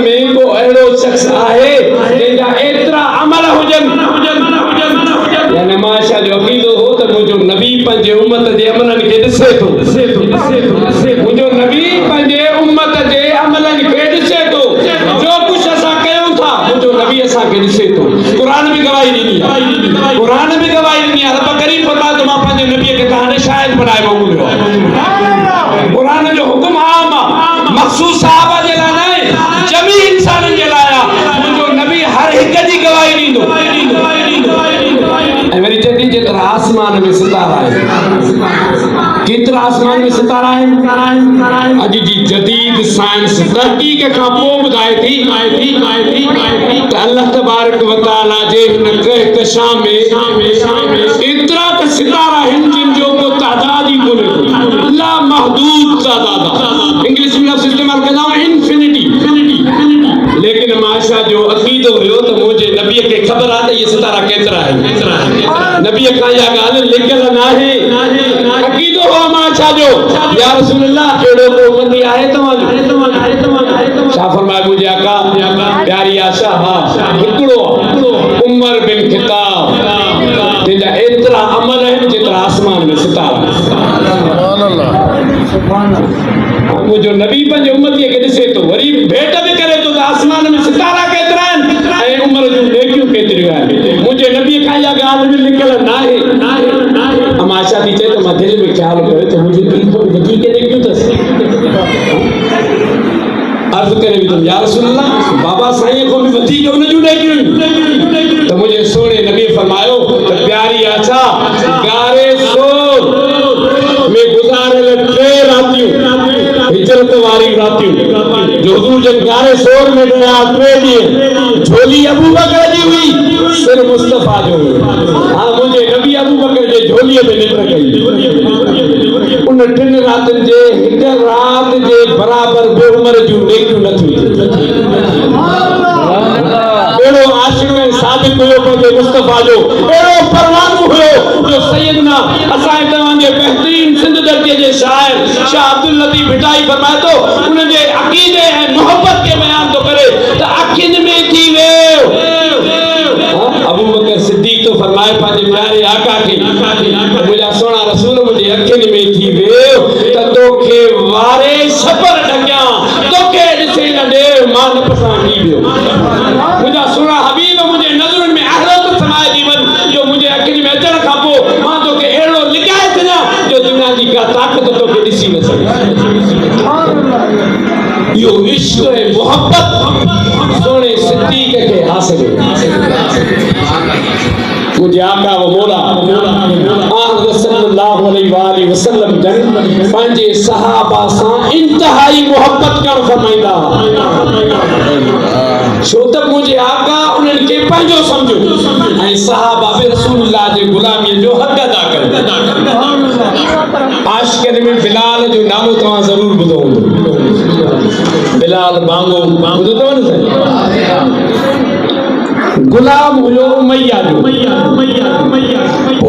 में को अहिड़ो शख्स आहे जंहिंजा एतिरा अमल हुजनि यानी माशा जो अक़ीदो हो त मुंहिंजो नबी पंहिंजे उम्मत जे अमलनि खे ॾिसे थो मुंहिंजो नबी पंहिंजे उम्मत जे अमलनि खे ॾिसे थो जो कुझु असां कयूं था मुंहिंजो नबी असांखे ॾिसे थो क़ुरान बि गवाही ॾिनी आहे रब करीम फरमाए थो मां पंहिंजे नबीअ खे त हाणे शाहिद बणाए मोकिलियो आहे क़ुरान जो हुकुम आम आहे मख़सूस सहाबा जे लाइ न आहे जमी इंसाननि जे लाइ आहे मुंहिंजो नबी हर हिक जी गवाही ॾींदो ऐं वरी चए थी जेतिरा आसमान में सितारा आहिनि केतिरा आसमान में सितारा आहिनि अॼु जी जदीद साइंस तहक़ीक़ खां पोइ ॿुधाए थी त अल्लाह तबारक व तआला जे हिन कहकशां में एतिरा त सितारा आहिनि जिन जो को तादाद ई कोन्हे ला महदूद तादाद इंग्लिश में लफ़्ज़ इस्तेमाल कंदा आहियूं इंफिनिटी लेकिन माशा जो अक़ीदो हुयो त मुंहिंजे नबीअ खे ख़बर आहे त इहे सितारा केतिरा आहिनि नबीअ खां इहा ॻाल्हि लिखियल नाहे अक़ीदो हो माशा जो या रसूल अल्लाह कहिड़ो को उम्मती आहे तव्हांजो छा फरमाए मुंहिंजे आका प्यारी आशा हा हिकिड़ो उमर बिन ख़िताब जंहिंजा एतिरा अमल आहिनि जेतिरा आसमान में सितारा मुंहिंजो नबी पंहिंजे उम्मतीअ खे ॾिसे थो वरी भेट बि करे थो त आसमान में सितारा केतिरा आहिनि ऐं उमिरि जूं नेकियूं केतिरियूं आहिनि मुंहिंजे नबीअ खां इहा ॻाल्हि बि लिखियल नाहे आशा थी चए त मां दिलि में ख़्यालु कयो त मुंहिंजी वधीक नेकियूं अथसि अर्ज़ करे विधुमि या रसूल अल्लाह बाबा साईं खां बि वधीक उन जूं नेकियूं त मुंहिंजे सोणे नबी फरमायो त प्यारी आशा गारे सोर में गुज़ारियल 3 रातियूं हिजरत वारी रातियूं जो हुजूर जन गारे सोर में रहिया 3 ॾींहं झोली अबू बकर जी हुई सिर मुस्तफा जो हुयो हा मुंहिंजे नबी अबू बकर जे झोलीअ में निंड कई उन 3 रातिनि जे हिक राति जे बराबर बे उमिरि जूं नेकियूं न थियूं अहिड़ो आशिक़ ऐं सादिक़ हुयो पंहिंजे मुस्तफा जो अहिड़ो परवानो हुयो जो सैयदना असांजे तव्हांजे बहितरीन सिंध दर्जे जे शाइर शाह अब्दुल लतीफ़ भिटाई फरमाए थो उनजे अक़ीदे ऐं मोहब्बत खे बयान थो करे त अखियुनि में थी वियो अबू बकर सिद्दीक़ तो फरमाए पंहिंजे प्यारे आका खे मुंहिंजा सोना रसूल मुंहिंजे अखियुनि में थी वियो त तोखे वारे छपर ढकिया तोखे ॾिसे न ॾे मां न पसां थी वियो मुंहिंजा सोना हबीब मुंहिंजे नज़रुनि में अहरत समाइजी वञ जो मुंहिंजे अखियुनि में अचण खां पोइ मां तोखे अहिड़ो लिकाए छॾियां जो दुनिया जी का ताक़त तोखे ॾिसी न सघे इहो इश्क़ ऐं मोहब्बत सोने सिद्दीक़ खे हासिल मुझे आका व मौला सल्लल्लाहु अलैहि वसल्लम जन पंहिंजे सहाबा सां इंतहाई मोहब्बत करणु फरमाईंदा छो त मुंहिंजे आका उन्हनि खे पंहिंजो सम्झो ऐं सहाबा बि रसूलुल्लाह जे गुलामीअ जो हक़ अदा कनि आशिक़नि में बिलाल जो नालो तव्हां ज़रूरु ॿुधो हूंदो बिलाल बांगो ॿुधो अथव न गुलाम हुयो उमैया जो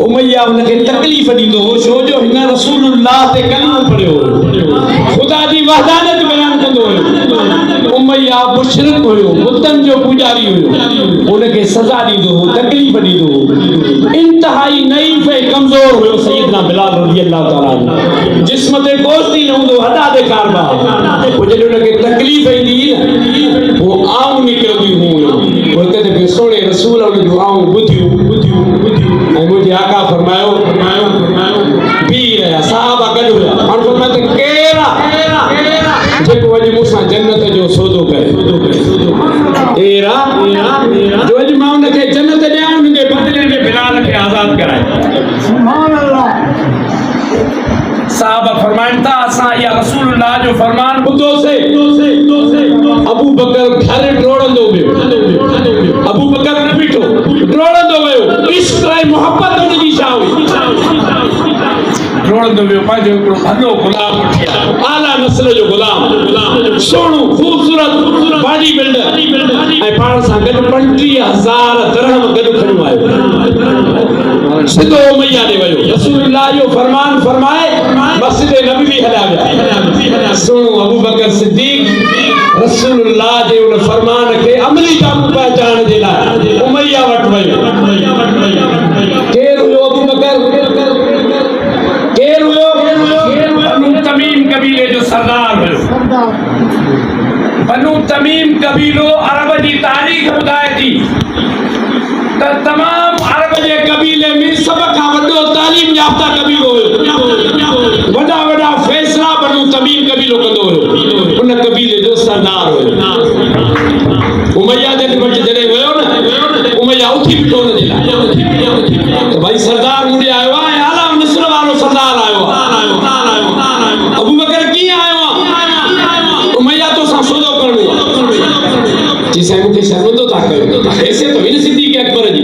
उमैया उनखे तकलीफ़ ॾींदो हो छो जो हिन रसूलुल्लाह ते कलमो पढ़ियो ख़ुदा जी वहदानियत बयान कंदो हुयो उमैया मुशरिक हुयो बुतनि जो पुजारी हुयो उनखे सज़ा ॾींदो हो तकलीफ़ ॾींदो हो इंतहाई नईफ़ ऐं कमज़ोर हुयो सैयदना बिलाल रज़ियल्लाहु ताला जिस्म ते गोश्त ई न हूंदो हॾा ॾेखारबा पोइ जॾहिं उनखे तकलीफ़ ईंदी पोइ आऊं निकिरंदियूं हुयूं हिकु दफ़े सोणे रसूल उन जूं आऊं ॿुधियूं ऐं मुंहिंजे आका फरमायो बीह रहिया साहबा गॾु हुया हाणे फरमायो त केरु जेको अॼु मूंसां जन्नत जो सौदो करे केरु जो अॼु मां उनखे जन्नत ॾियां उनजे बदिले में बिलाल खे आज़ाद कराए साहबा फरमाइनि था असां इहा रसूलुल्लाह जो फरमान ॿुधोसीं अबू बकर घर डोड़ंदो वियो अबू बकर न बीठो डोड़ंदो वियो इश्क़ ऐं मोहब्बत उनजी छा हुई डोड़ंदो वियो पंहिंजो हिकिड़ो भलो गुलाम वठी आयो आला नस्ल जो गुलाम सुहिणो ख़ूबसूरत बॉडी बिल्डर ऐं पाण सां गॾु 35,000 दरहम गॾु खणी आयो सिधो उमैया ॾे वियो रसूलुल्लाह जो फरमान फरमाए मस्जिद नबवी हलिया विया सुहिणो अबू बकर सिद्दीक़ रसूलुल्लाह जे उन फरमान खे अमली काबू पहचान जे लाइ उमैया वटि वियो। केरु हुयो अबू बकर? केरु हुयो? बनु तमीम कबीले जो सरदार हुयो। बनु तमीम कबीलो अरब जी तारीख़ ॿुधाए थी त तमाम अरब जे कबीले में सब खां वॾो तालीम याफ़्ता कबीलो हुयो। वॾा वॾा फैसला बनु तमीम कबीलो कंदो हुयो। उन कबीले जो सरदार हुयो। उमैया जे वटि जॾहिं वियो न, उमैया उथी बीठो हुन जे लाइ त भाई सरदार मुंहिंजे आयो आहे ऐं आला नस्ल वारो सरदार आयो आहे। अबू बकर कीअं आयो आहे? उमैया तोसां सौदो करणो आहे। जी साईं मूंखे शर्मंदो था कयो। हैसियत हुई न सिद्दीक़ अकबर जी।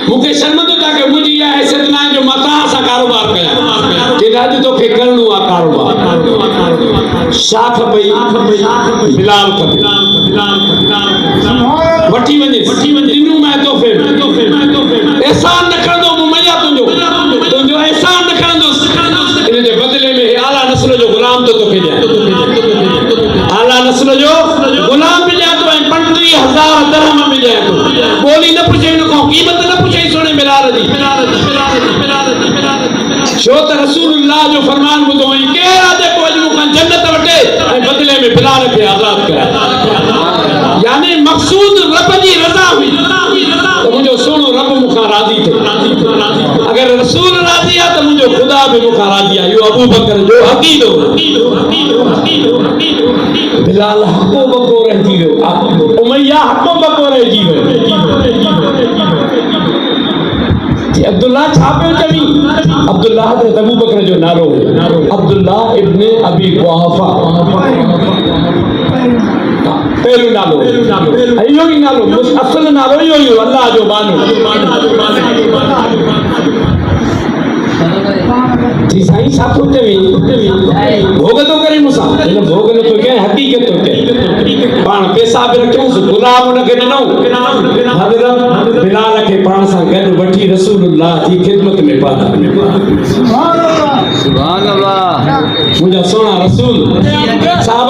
मूंखे शर्मंदो था कयो। मुंहिंजी इहा हैसियत न आहे जो मां तव्हां सां कारोबार कयां। कि अॼु तोखे करणो आहे कारोबार। छा खपई? बिलाल खपे। वठी वञे ॾिनू मैं तोहफ़े में। एहसान न खणंदो उमैया तुंहिंजो एहसान न खणंदुसि। इन जे बदिले में आला नस्ल जो गुलाम तो तोखे ॾियां। आला नस्ल जो गुलाम बि ॾियां थो ऐं 35,000 दरहम बि ॾियां थो। ॿोली न पुछे, हिन खां क़ीमत न पुछे सोने बिलाल जी। छो त रसूलुल्लाह जो फरमान ॿुधो ऐं केरु आहे जेको अॼु मूंखां जन्नत वठे ऐं बदिले में बिलाल खे आज़ाद कराए। यानी मक़सूद रब जी रज़ा हुई त मुंहिंजो सुहिणो रब मूंखां राज़ी थिए। अगर रसूल राज़ी आहे त मुंहिंजो ख़ुदा बि मूंखां राज़ी आहे। इहो अबू बकर जो अक़ीदो। बिलाल हको बको रहिजी वियो। उमैया हको बको रहिजी वियो। अब्दुल्ला छा पियो चवी? अब्दुल्ला हज़रत अबू बकर जो नालो हुयो। अब्दुल्ला इब्न अबी कुहाफा पहिरियों नालो। इहो ई नालो असुल नालो इहो ई हो, अल्लाह जो बानो। जी साईं छा थो चवी? भोग थो करे मूंसां। हिन भोग न थो कयां, हक़ीक़त थो कयां। पाण पैसा बि रखियोसि, गुलाम हुनखे ॾिनऊं। हज़रत बिलाल खे पाण सां गॾु वठी रसूलुल्लाह जी ख़िदमत में पहुता। सुभान अल्लाह। मुंहिंजा सोना रसूल साहब